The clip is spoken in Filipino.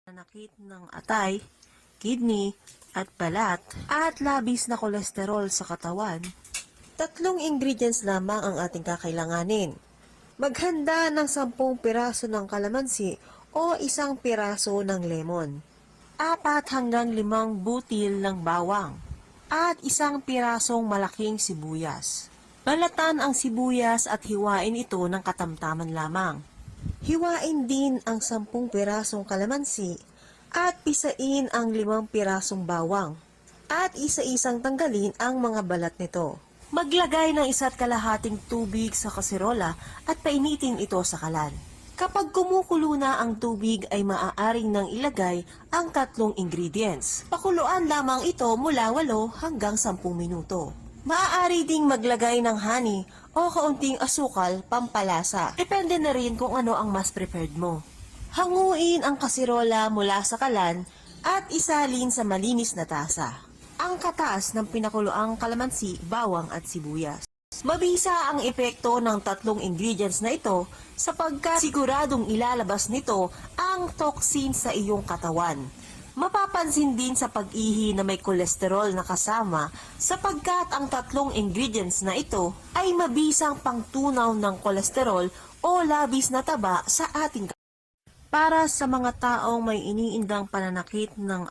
Pananakit ng atay, kidney, at balat, at labis na kolesterol sa katawan. 3 ingredients lamang ang ating kakailanganin. Maghanda ng 10 piraso ng kalamansi o 1 piraso ng lemon. 4 hanggang 5 butil ng bawang. At 1 pirasong malaking sibuyas. Balatan ang sibuyas at hiwain ito ng katamtaman lamang. Hiwain din ang 10 pirasong kalamansi at pisain ang 5 pirasong bawang. At isa-isang tanggalin ang mga balat nito. Maglagay ng 1.5 tubig sa kaserola at painitin ito sa kalan. Kapag kumukulo na ang tubig ay maaaring nang ilagay ang 3 ingredients. Pakuluan lamang ito mula 8 hanggang 10 minuto. Maaari ding maglagay ng honey o kaunting asukal pampalasa. Depende na rin kung ano ang mas preferred mo. Hanguin ang kaserola mula sa kalan at isalin sa malinis na tasa. Ang kataas ng pinakuloang kalamansi, bawang at sibuyas. Mabisa ang epekto ng 3 ingredients na ito sapagkat siguradong ilalabas nito ang toxin sa iyong katawan. Mapapansin din sa pag-ihi na may kolesterol na kasama sapagkat ang 3 ingredients na ito ay mabisang pangtunaw ng kolesterol o labis na taba sa ating katawan. Para sa mga taong may iniindang pananakit ng